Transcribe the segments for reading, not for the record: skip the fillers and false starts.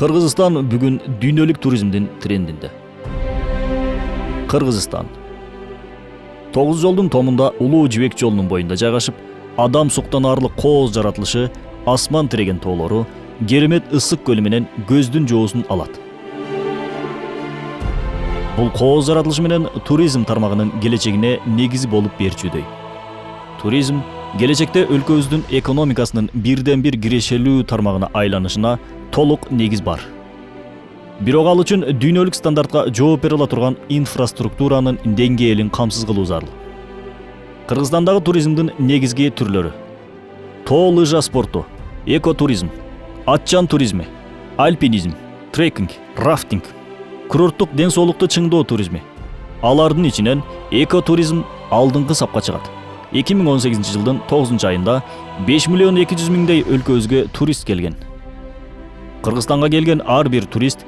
Кыргызстан бүгүн дүйнөлүк туризмдин трендинде. Кыргызстан 9 жолдун томунда Улуу Жибек жолунун боюнда жайгашып, адам суктанаарлык кооз жаратылышы, асман тиреген тоолору, керемет ысык көлү менен көздүн жоосун алат. Бул кооз жаратылышы менен туризм тармагынын келечегине негизи болуп берчүдөй. Туризм келечекте өлкөбүздүн экономикасынын бирден бир кирешелүү тармагына айланышына толук негиз бар. Бирок ал үчүн дүйнөлүк стандартка жооп бере ала турган инфраструктуранын деңгээлин камсыз кылуу зарыл. Кыргызстандагы туризмдин негизги түрлөрү: тоо лыжа спорту, экотуризм, атчан туризми, альпинизм, трекинг, рафтинг, курорттук ден соолукту чыңдоо туризми. Алардын ичинен экотуризм алдыңкы сапка чыгат. 2018 жылдын 9 айында 5 миллион 200 миңдей өлкөбүзгө турист келген. Кыргызстанга келген ар бир турист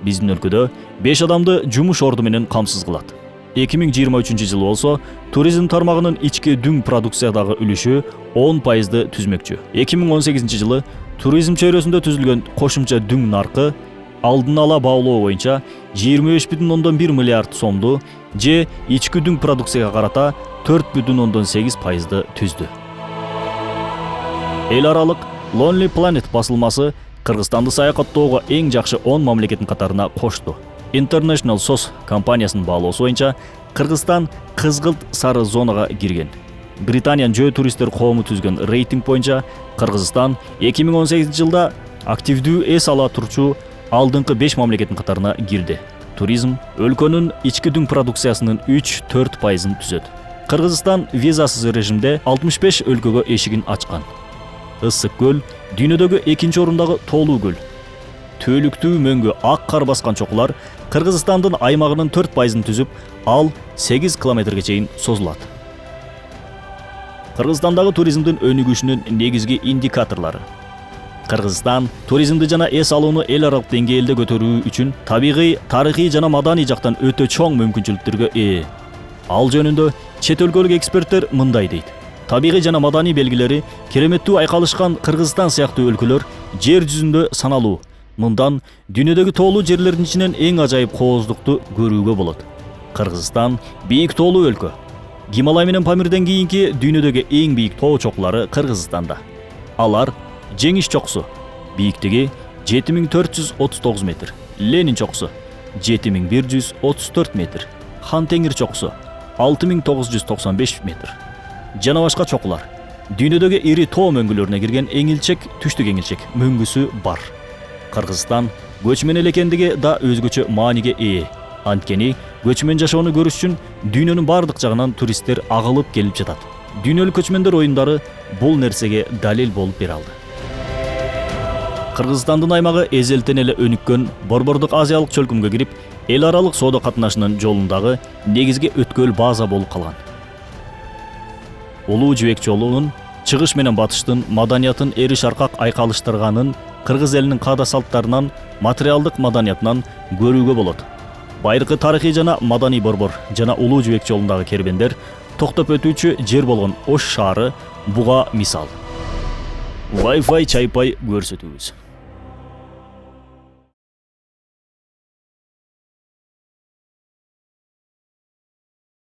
биздин өлкөдө 5 адамды жумуш орду менен камсыз кылат. 2023 жылы болсо туризм тармагынын ички дүң продукциядагы үлүшү 10% түзмөкчү. 2018 жылы туризм чөйрөсүндө түзүлгөн кошумча дүң наркы алдын ала баалоо боюнча 25,1 миллиард сомду же ички дүң продукцияга карата 4,8% түздү. Эл аралык Lonely Planet басылмасы Кыргызстанды саякаттоого эң жакшы 10 мамлекеттин катарына кошту. International SOS компаниясынын баалоосу боюнча Кыргызстан кызгылт сары зонага кирген. Британиянын жөө туристтер коому түзгөн рейтинг боюнча Кыргызстан 2018 жылда активдүү эс ала турчу алдыңкы 5 мамлекеттин катарына кирди. Туризм өлкөнүн ички дүң продукциясынын 3-4% түзөт. Кыргызстан визасыз режимде 65 өлкөгө эшигин ачкан. Ысык көл дүйнөдөгү экинчи орундагы тоолуу көл. Төөлүктүү мөңгү ак кар баскан чокулар Кыргызстандын аймагынын 4% түзүп, ал 8 километрге чейин созулат. Кыргызстандагы туризмдин өнүгүшүнүн негизги индикаторлору. Кыргызстан туризмди жана эс алууну эл аралык деңгээлде көтөрүү үчүн табигый, тарыхый жана маданий жактан өтө чоң мүмкүнчүлүктөргө ээ. Ал жөнүндө чет өлкөлүк эксперттер мындай дейт: табигый жана маданий белгилери кереметтүү айкалышкан Кыргызстан сыяктуу өлкөлөр жер жүзүндө саналуу. Мындан дүйнөдөгү тоолуу жерлердин ичинен эң ажайып кооздукту көрүүгө болот. Кыргызстан бийик тоолуу өлкө. Гималай менен Памирден кийинки дүйнөдөгү эң бийик тоо чокулары Кыргызстанда. Алар: Жеңиш чокусу бийиктиги 7439 метр, Ленин чокусу 7134 метр, Хан Теңир чокусу 6995 метр. Жана башка чокулар. Дүйнөдөгү ири тоо мөңгүлөрүнө кирген эңилчек, түштүк эңилчек мөңгүсү бар. Кыргызстан көчмөн эл экендиги да өзгөчө мааниге ээ. Анткени көчмөн жашоону көрүш үчүн дүйнөнүн бардык жагынан туристтер агылып келип жатат. Дүйнөлүк көчмөндөр оюндары бул нерсеге далил болуп бере алды. Кыргызстандын аймагы эзелтен эле өнүккөн Борбордук Азиялык чөлкөмгө кирип, эл аралык соода катнашынын жолундагы негизги өткөл база болуп калган. Улуу Жибек жолунун чыгыш менен батыштын маданиятын эри шаркак айкалыштырганын кыргыз элинин каада салттарынан, материалдык маданиятынан көрүүгө болот. Байыркы тарыхый жана маданий борбор жана Улуу Жибек жолундагы кербендер токтоп өтүүчү жер болгон Ош шаары буга мисал. Wi-Fi чайпай көрсөтүүбүз.